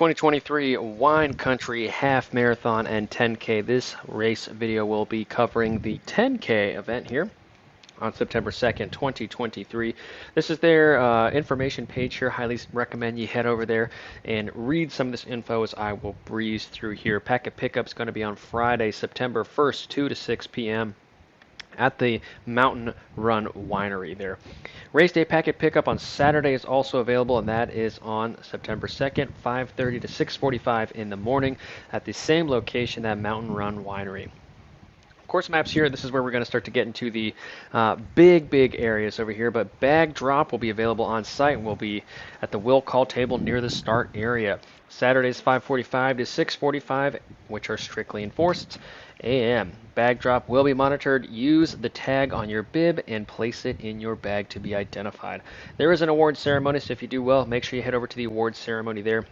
2023 Wine Country Half Marathon and 10K. This race video will be covering the 10K event here on September 2nd, 2023. This is their information page here. Highly recommend you head over there and read some of this info as I will breeze through here. Packet pickup is going to be on Friday, September 1st, 2 to 6 p.m. at the Mountain Run Winery there. Race day packet pickup on Saturday is also available, and that is on September 2nd, 5:30 to 6:45 in the morning at the same location, that Mountain Run Winery. Course maps here. This is where we're going to start to get into the big areas over here, but bag drop will be available on site and will be at the will call table near the start area. Saturdays 5:45 to 6:45, which are strictly enforced a.m. Bag drop will be monitored. Use the tag on your bib and place it in your bag to be identified. There is an award ceremony, so if you do well, make sure you head over to the award ceremony there.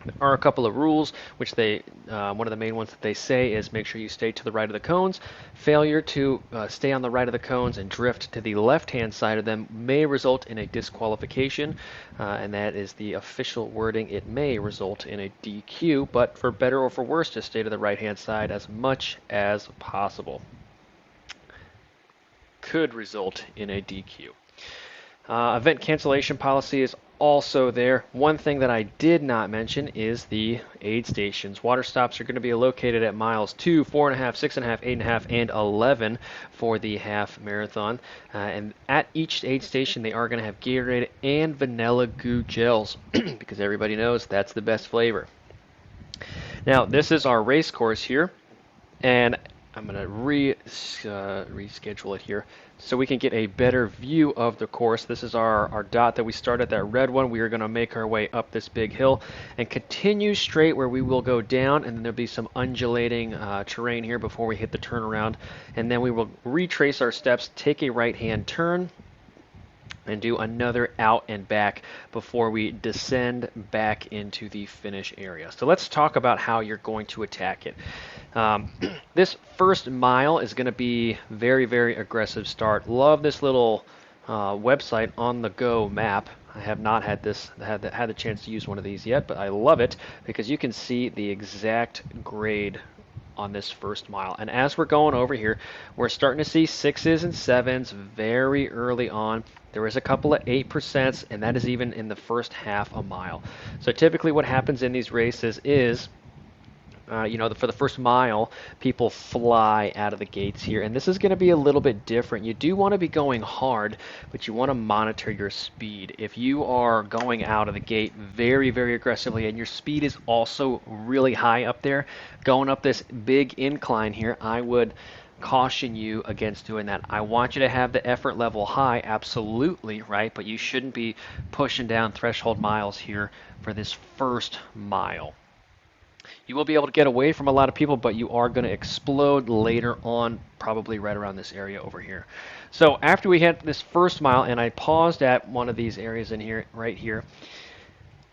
There are a couple of rules, which one of the main ones that they say is make sure you stay to the right of the cones. Failure to stay on the right of the cones and drift to the left-hand side of them may result in a disqualification, and that is the official wording. It may result in a DQ, but for better or for worse, just stay to the right-hand side as much as possible. Could result in a DQ. Event cancellation policy is also there. One thing that I did not mention is the aid stations. Water stops are going to be located at miles 2, 4.5, 6.5, 8.5, and 11 for the half marathon. And at each aid station, they are going to have Gatorade and vanilla goo gels because everybody knows that's the best flavor. Now, this is our race course here, and I'm going to reschedule it here so we can get a better view of the course. This is our dot that we started, that red one. We are going to make our way up this big hill and continue straight where we will go down, and then there'll be some undulating terrain here before we hit the turnaround. And then we will retrace our steps, take a right-hand turn, and do another out and back before we descend back into the finish area. So let's talk about how you're going to attack it. This first mile is going to be very aggressive start. Love this little website On The Go map. I have not had the chance to use one of these yet, but I love it because you can see the exact grade on this first mile. And as we're going over here, we're starting to see 6s and 7s very early on. There is a couple of 8%, and that is even in the first half a mile. So typically what happens in these races is for the first mile, people fly out of the gates here, and this is going to be a little bit different. You do want to be going hard, but you want to monitor your speed. If you are going out of the gate very aggressively, and your speed is also really high up there, going up this big incline here, I would caution you against doing that. I want you to have the effort level high, absolutely, right? But you shouldn't be pushing down threshold miles here for this first mile. You will be able to get away from a lot of people, but you are going to explode later on, probably right around this area over here. So after we hit this first mile, and I paused at one of these areas in here, right here,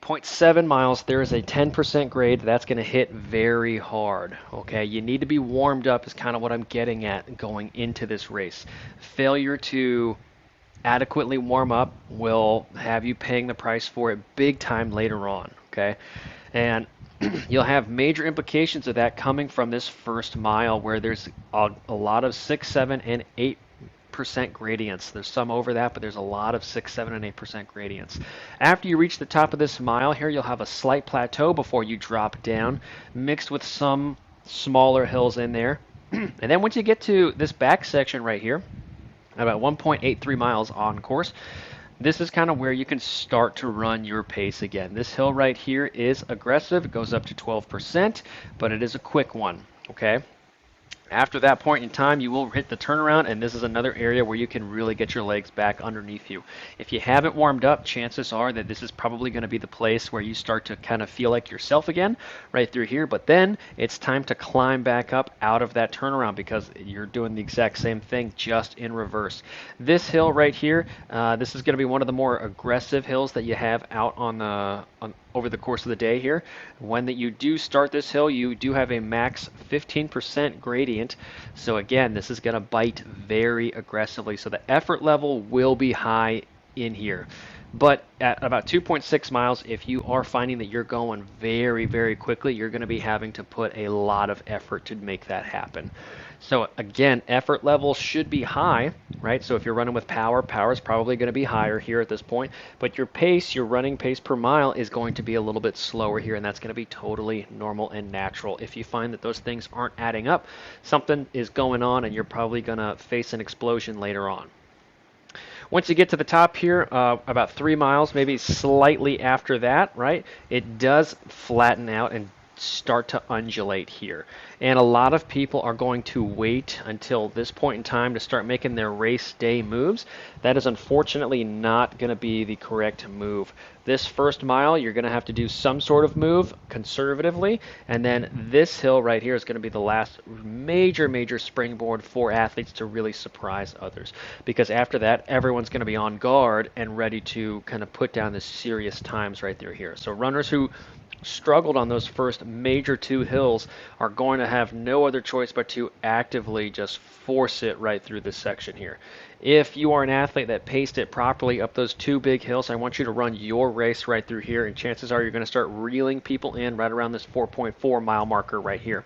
0.7 miles, there is a 10% grade. That's going to hit very hard. Okay, you need to be warmed up is kind of what I'm getting at going into this race. Failure to adequately warm up will have you paying the price for it big time later on. Okay, and you'll have major implications of that coming from this first mile where there's a lot of 6, 7, and 8% gradients. There's some over that, but there's a lot of 6, 7, and 8% gradients. After you reach the top of this mile here, you'll have a slight plateau before you drop down, mixed with some smaller hills in there. And then once you get to this back section right here, about 1.83 miles on course, this is kind of where you can start to run your pace again. This hill right here is aggressive. It goes up to 12%, but it is a quick one, okay? After that point in time, you will hit the turnaround, and this is another area where you can really get your legs back underneath you. If you haven't warmed up, chances are that this is probably going to be the place where you start to kind of feel like yourself again, right through here. But then it's time to climb back up out of that turnaround because you're doing the exact same thing, just in reverse. This hill right here, this is going to be one of the more aggressive hills that you have out over the course of the day here. When you do start this hill, you do have a max 15% gradient. So again, this is going to bite very aggressively. So the effort level will be high in here. But at about 2.6 miles, if you are finding that you're going very, very quickly, you're going to be having to put a lot of effort to make that happen. So again, effort level should be high, right? So if you're running with power, power is probably going to be higher here at this point. But your pace, your running pace per mile is going to be a little bit slower here, and that's going to be totally normal and natural. If you find that those things aren't adding up, something is going on, and you're probably going to face an explosion later on. Once you get to the top here, about 3 miles, maybe slightly after that, right, it does flatten out and start to undulate here. And a lot of people are going to wait until this point in time to start making their race day moves. That is unfortunately not going to be the correct move. This first mile, you're going to have to do some sort of move conservatively, and then this hill right here is going to be the last major springboard for athletes to really surprise others. Because after that, everyone's going to be on guard and ready to kind of put down the serious times right there here. So runners who struggled on those first major two hills are going to have no other choice but to actively just force it right through this section here. If you are an athlete that paced it properly up those two big hills, I want you to run your race right through here, and chances are you're going to start reeling people in right around this 4.4 mile marker right here.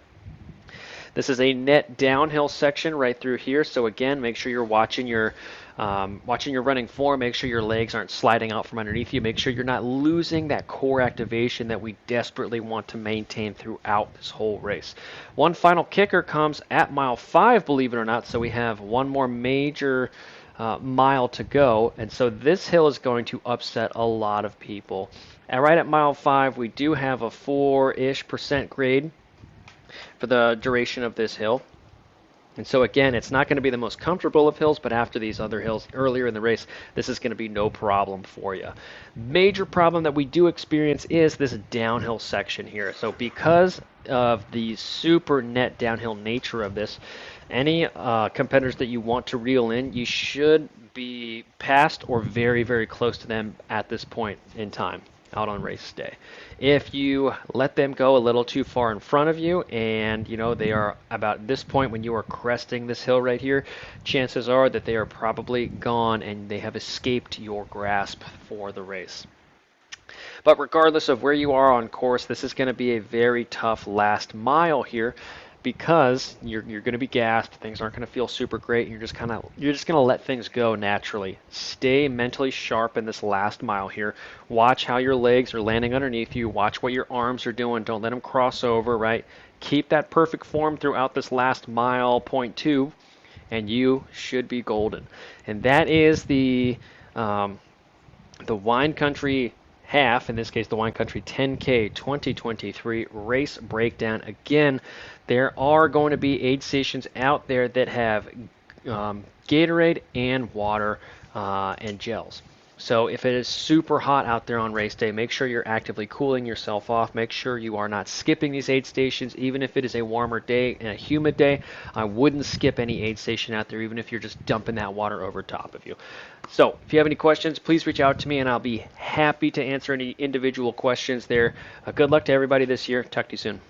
This is a net downhill section right through here, so again, make sure you're watching your running form. Make sure your legs aren't sliding out from underneath you. Make sure you're not losing that core activation that we desperately want to maintain throughout this whole race. One final kicker comes at mile 5, believe it or not, so we have one more major mile to go, and so this hill is going to upset a lot of people. And right at mile 5, we do have a 4-ish% grade for the duration of this hill. And so again, it's not going to be the most comfortable of hills, but after these other hills earlier in the race, this is going to be no problem for you. Major problem that we do experience is this downhill section here. So because of the super net downhill nature of this, any competitors that you want to reel in, you should be past or very close to them at this point in time out on race day. If you let them go a little too far in front of you, and they are about this point when you are cresting this hill right here, chances are that they are probably gone and they have escaped your grasp for the race. But regardless of where you are on course, this is going to be a very tough last mile here, because you're going to be gassed. Things aren't going to feel super great. You're just going to let things go naturally. Stay mentally sharp in this last mile here. Watch how your legs are landing underneath you. Watch what your arms are doing. Don't let them cross over, right? Keep that perfect form throughout this last mile, point 2, and you should be golden. And that is the Wine Country half, in this case the Wine Country 10K 2023 race breakdown. Again, there are going to be aid stations out there that have Gatorade and water and gels. So if it is super hot out there on race day, make sure you're actively cooling yourself off. Make sure you are not skipping these aid stations. Even if it is a warmer day and a humid day, I wouldn't skip any aid station out there, even if you're just dumping that water over top of you. So if you have any questions, please reach out to me and I'll be happy to answer any individual questions there. Good luck to everybody this year. Talk to you soon.